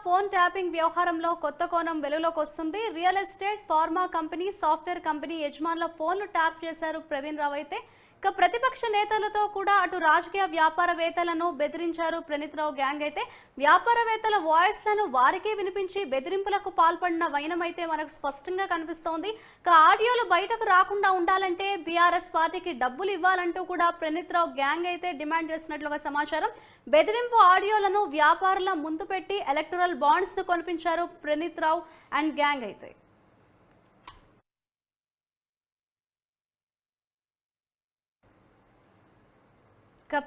Phone tapping వ్యవహారంలో కొత్త కోణం వెలుగులోకి వస్తుంది. Real estate, pharma company, software company యజమానుల ఫోన్లు ట్యాప్ చేశారు ప్రవీణ్ రావు. అయితే ఇక ప్రతిపక్ష నేతలతో కూడా అటు రాజకీయ వ్యాపారవేత్తలను బెదిరించారు ప్రణీత్ రావు గ్యాంగ్. అయితే వ్యాపారవేత్తల వాయిస్లను వారికే వినిపించి బెదిరింపులకు పాల్పడిన వైనం అయితే మనకు స్పష్టంగా కనిపిస్తోంది. ఇక ఆడియోలు బయటకు రాకుండా ఉండాలంటే బీఆర్ఎస్ పార్టీకి డబ్బులు ఇవ్వాలంటూ కూడా ప్రణీత్ రావు గ్యాంగ్ అయితే డిమాండ్ చేసినట్లుగా సమాచారం. బెదిరింపు ఆడియోలను వ్యాపారుల ముందు పెట్టి ఎలక్టరల్ బాండ్స్ ను కొనిపించారు ప్రణీత్ రావు అండ్ గ్యాంగ్. అయితే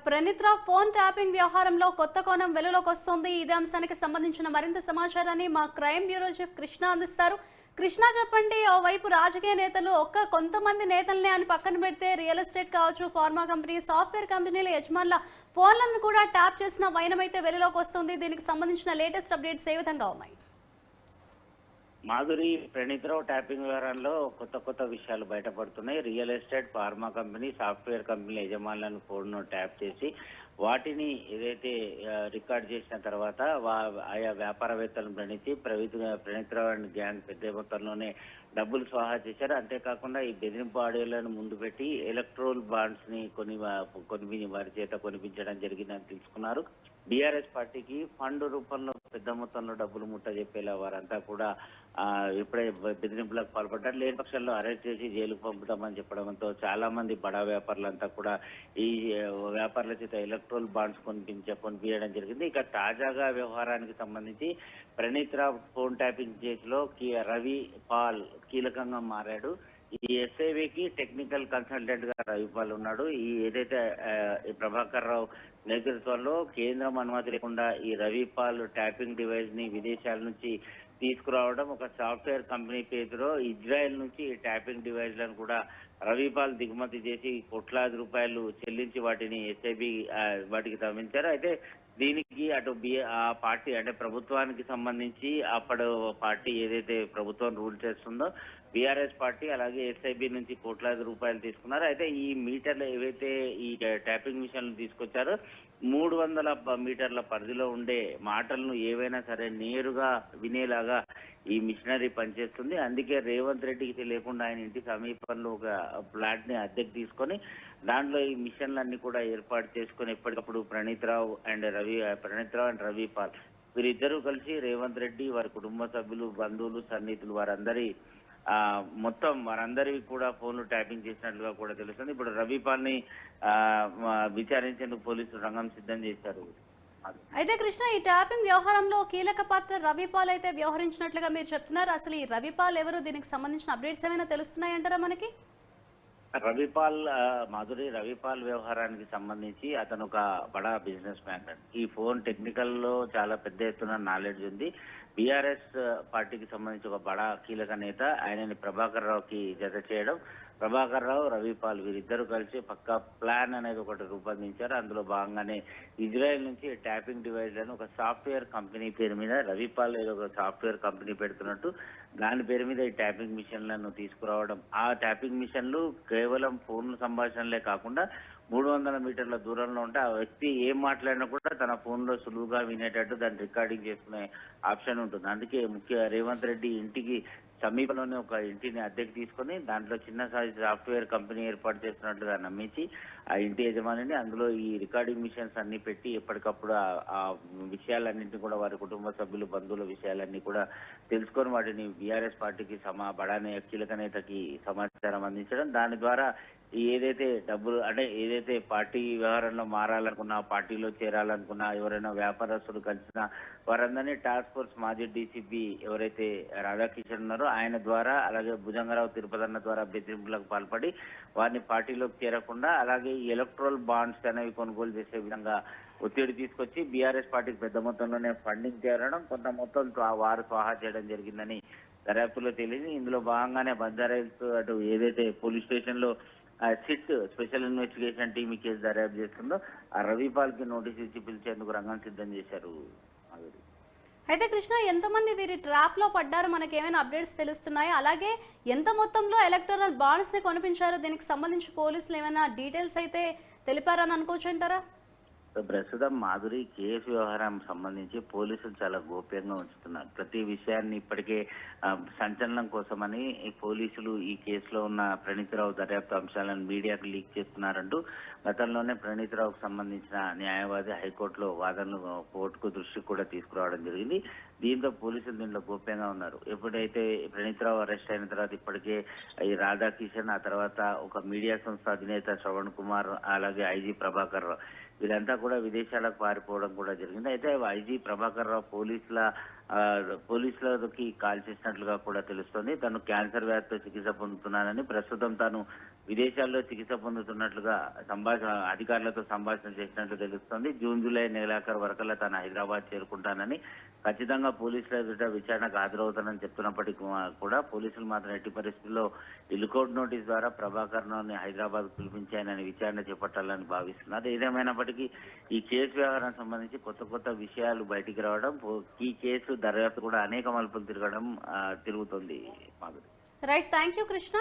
ప్రణీత్ రావు ఫోన్ ట్యాపింగ్ వ్యవహారంలో కొత్త కోణం వెలుగులోకి వస్తుంది. ఇదే అంశానికి సంబంధించిన మరింత సమాచారాన్ని మా క్రైమ్ బ్యూరో చీఫ్ కృష్ణ అందిస్తారు. కృష్ణ, చెప్పండి. ఓవైపు రాజకీయ నేతలు కొంతమంది నేతల్ని అని పక్కన పెడితే రియల్ ఎస్టేట్ కావచ్చు, ఫార్మా కంపెనీ, సాఫ్ట్వేర్ కంపెనీల యజమానుల ఫోన్లను కూడా ట్యాప్ చేసిన వైనం అయితే వెలుగులోకి వస్తుంది. దీనికి సంబంధించిన లేటెస్ట్ అప్డేట్స్ ఏ విధంగా ఉన్నాయి? మాధురి, ప్రణీత్ రావు ట్యాపింగ్ వ్యవహారంలో కొత్త విషయాలు బయటపడుతున్నాయి. Real estate, pharma company, software కంపెనీల యజమానులను ఫోన్ను ట్యాప్ చేసి వాటిని ఏదైతే రికార్డ్ చేసిన తర్వాత ఆయా వ్యాపారవేత్తలను ప్రణీత్ రావు అండ్ గ్యాంగ్ పెద్ద మొత్తంలోనే డబ్బులు స్వాహా చేశారు. అంతేకాకుండా ఈ బెదిరింపు ఆడియోలను ముందు పెట్టి ఎలక్ట్రోల్ బాండ్స్ ని కొని వారి చేత కొనిపించడం జరిగిందని తెలుసుకున్నారు. బీఆర్ఎస్ పార్టీకి ఫండ్ రూపంలో పెద్ద మొత్తంలో డబ్బులు ముట్ట చెప్పేలా వారంతా కూడా ఇప్పుడే బెదిరింపులకు పాల్పడ్డారు. లేని పక్షంలో అరెస్ట్ చేసి జైలుకు పంపుతామని చెప్పడంతో చాలా మంది బడా వ్యాపారులంతా కూడా ఈ వ్యాపారుల చేత ఎలక్ట్రోల్ బాండ్స్ కొనిపించడం జరిగింది. ఇక తాజాగా వ్యవహారానికి సంబంధించి ప్రణీత్ రావు ఫోన్ ట్యాపింగ్ కేసులో రవి పాల్ కీలకంగా మారాడు. ఈ ఎస్ఐవికి టెక్నికల్ కన్సల్టెంట్ గా రవిపాల్ ఉన్నాడు. ఈ ఏదైతే ప్రభాకర్ రావు నేతృత్వంలో కేంద్రం అనుమతి లేకుండా ఈ రవిపాల్ ట్యాపింగ్ డివైస్ ని విదేశాల నుంచి తీసుకురావడం, ఒక సాఫ్ట్వేర్ కంపెనీ పేరుతో ఇజ్రాయెల్ నుంచి ఈ ట్యాపింగ్ డివైస్లను కూడా రవిపాల్ దిగుమతి చేసి కోట్లాది రూపాయలు చెల్లించి వాటిని ఎస్ఐబి వాటికి తరలించారు. అయితే దీనికి అటు ఆ పార్టీ అంటే ప్రభుత్వానికి సంబంధించి అప్పుడు పార్టీ ఏదైతే ప్రభుత్వం రూల్ చేస్తుందో బీఆర్ఎస్ పార్టీ అలాగే ఎస్ఐబి నుంచి కోట్లాది రూపాయలు తీసుకున్నారు. అయితే ఈ మీటర్లు ఏవైతే ఈ ట్యాపింగ్ మిషన్లు తీసుకొచ్చారో 300 మీటర్ల పరిధిలో ఉండే మాటలను ఏవైనా సరే నేరుగా వినేలాగా ఈ మిషనరీ పనిచేస్తుంది. అందుకే రేవంత్ రెడ్డికి తెలియకుండా ఆయన ఇంటి సమీపంలో ఒక ఫ్లాట్ ని అద్దెకు తీసుకొని దాంట్లో ఈ మిషన్లన్నీ కూడా ఏర్పాటు చేసుకుని ఎప్పటికప్పుడు ప్రణీత్ రావు అండ్ రవిపాల్ వీరిద్దరూ కలిసి రేవంత్ రెడ్డి, వారి కుటుంబ సభ్యులు, బంధువులు, సన్నిహితులు వారందరివి కూడా ఫోన్లు ట్యాపింగ్ చేసినట్లుగా కూడా తెలుస్తుంది. ఇప్పుడు రవిపాల్ ని విచారించేందుకు పోలీసులు రంగం సిద్ధం చేశారు. అయితే కృష్ణ, ఈ ట్యాపింగ్ వ్యవహారంలో కీలక పాత్ర రవిపాల్ అయితే వ్యవహరించినట్లుగా మీరు చెప్తున్నారు. అసలు ఈ రవిపాల్ ఎవరు, దీనికి సంబంధించిన అప్డేట్స్ ఏమైనా తెలుస్తున్నాయంటారా మనకి? రవిపాల్ వ్యవహారానికి సంబంధించి అతను ఒక బడా బిజినెస్ మ్యాన్. ఈ ఫోన్ టెక్నికల్ లో చాలా పెద్ద ఎత్తున నాలెడ్జ్ ఉంది. బీఆర్ఎస్ పార్టీకి సంబంధించి ఒక బడా కీలక నేత. ఆయనని ప్రభాకర్ రావుకి జత చేయడం, ప్రభాకర్ రావు, రవిపాల్ వీరిద్దరూ కలిసి పక్కా ప్లాన్ అనేది ఒకటి రూపొందించారు. అందులో భాగంగానే ఇజ్రాయెల్ నుంచి ట్యాపింగ్ డివైస్లను ఒక సాఫ్ట్వేర్ కంపెనీ పేరు మీద రవిపాల్ ఏదో ఒక సాఫ్ట్వేర్ కంపెనీ పెడుతున్నట్టు దాని పేరు మీద ఈ ట్యాపింగ్ మిషన్లను తీసుకురావడం. ఆ ట్యాపింగ్ మిషన్లు కేవలం ఫోన్ సంభాషణలే కాకుండా 300 మీటర్ల దూరంలో ఉంటే ఆ వ్యక్తి ఏం మాట్లాడినా కూడా తన ఫోన్ లో సులువుగా వినేటట్టు దాన్ని రికార్డింగ్ చేసుకునే ఆప్షన్ ఉంటుంది. అందుకే రేవంత్ రెడ్డి ఇంటికి సమీపంలోనే ఒక ఇంటిని అద్దెకు తీసుకొని దాంట్లో చిన్న సైజు సాఫ్ట్వేర్ కంపెనీ ఏర్పాటు చేస్తున్నట్లుగా నమ్మించి ఆ ఇంటి యజమానిని అందులో ఈ రికార్డింగ్ మిషన్స్ అన్ని పెట్టి ఎప్పటికప్పుడు ఆ విషయాలన్నింటినీ కూడా వారి కుటుంబ సభ్యులు, బంధువుల విషయాలన్నీ కూడా తెలుసుకొని వాటిని బీఆర్ఎస్ పార్టీకి బడానే కీలక నేతకి సమాచారం అందించడం, దాని ద్వారా ఏదైతే డబ్బులు అంటే ఏదైతే పార్టీ వ్యవహారంలో మారాలనుకున్నా, పార్టీలో చేరాలనుకున్నా, ఎవరైనా వ్యాపారస్తులు కలిసినా వారందరినీ టాస్క్ ఫోర్స్ మాజీ డీసీపీ ఎవరైతే రాధాకిషన్ ఉన్నారో ఆయన ద్వారా, అలాగే భుజంగరావు తిరుపతన్న ద్వారా బెదిరింపులకు పాల్పడి వారిని పార్టీలోకి చేరకుండా అలాగే ఎలక్ట్రల్ బాండ్స్ అనేవి కొనుగోలు చేసే విధంగా ఒత్తిడి తీసుకొచ్చి బీఆర్ఎస్ పార్టీకి పెద్ద మొత్తంలోనే ఫండింగ్ చేరడం, కొంత మొత్తం వారు స్వాహా చేయడం జరిగిందని దర్యాప్తులో తేలింది. ఇందులో భాగంగానే బంజారాహిల్స్ అటు ఏదైతే పోలీస్ స్టేషన్ లో SIT special investigation team case దర్యాప్తు చేస్తుందో ఆ రవిపాల్ కి నోటీస్ ఇచ్చి పిలిచేందుకు రంగం సిద్ధం చేశారు. అయితే కృష్ణ, ఎంతమంది వీరి ట్రాప్ లో పడ్డారు, మనకి ఏమైనా అప్డేట్స్ తెలుస్తున్నాయి? అలాగే ఎంత మొత్తంలో ఎలక్టరల్ బాండ్స్ ని కొనిపించారు, దీనికి సంబంధించి పోలీసులు ఏమైనా డీటెయిల్స్ అయితే తెలిపారని అనుకోవచ్చు అంటారా? సో ప్రస్తుతం మాధురి కేసు వ్యవహారం సంబంధించి పోలీసులు చాలా గోప్యంగా ఉంచుతున్నారు. ప్రతి విషయాన్ని ఇప్పటికే సంచలనం కోసమని ఈ పోలీసులు ఈ కేసులో ఉన్న ప్రణీతరావు దర్యాప్తు అంశాలను మీడియాకు లీక్ చేస్తున్నారంటూ గతంలోనే ప్రణీతరావుకు సంబంధించిన న్యాయవాది హైకోర్టులో వాదనలు కోర్టుకు దృష్టికి కూడా తీసుకురావడం జరిగింది. దీంతో పోలీసులు దీంట్లో గోప్యంగా ఉన్నారు. ఎప్పుడైతే ప్రణీతరావు అరెస్ట్ అయిన తర్వాత ఇప్పటికే ఈ రాధాకిషన్, ఆ తర్వాత ఒక మీడియా సంస్థ అధినేత శ్రవణ్ కుమార్, అలాగే ఐజీ ప్రభాకర్ రావు వీళ్ళంతా కూడా విదేశాలకు పారిపోవడం కూడా జరిగింది. అయితే ఐజీ ప్రభాకర్ రావు పోలీసులకి కాల్ చేసినట్లుగా కూడా తెలుస్తోంది. తను క్యాన్సర్ వ్యాధితో చికిత్స పొందుతున్నానని, ప్రస్తుతం తాను విదేశాల్లో చికిత్స పొందుతున్నట్లుగా అధికారులతో సంభాషణ చేసినట్లు తెలుస్తోంది. జూన్ జూలై నెలాఖరు వరకల్లా తాను హైదరాబాద్ చేరుకుంటానని, ఖచ్చితంగా పోలీసుల ఎదుట విచారణకు హాజరవుతానని చెప్తున్నప్పటికీ కూడా పోలీసులు మాత్రం ఎట్టి పరిస్థితుల్లో ఈ లుకౌట్ నోటీస్ ద్వారా ప్రభాకర్ రావుని హైదరాబాద్ పిలిపించి ఆయనని విచారణ చేపట్టాలని భావిస్తున్నారు. ఏదేమైనప్పటికీ ఈ కేసు వ్యవహారం సంబంధించి కొత్త విషయాలు బయటికి రావడం, ఈ కేసు దర్యాప్తు కూడా అనేక మలుపులు తిరుగుతుంది Madhuri. Right, thank you Krishna.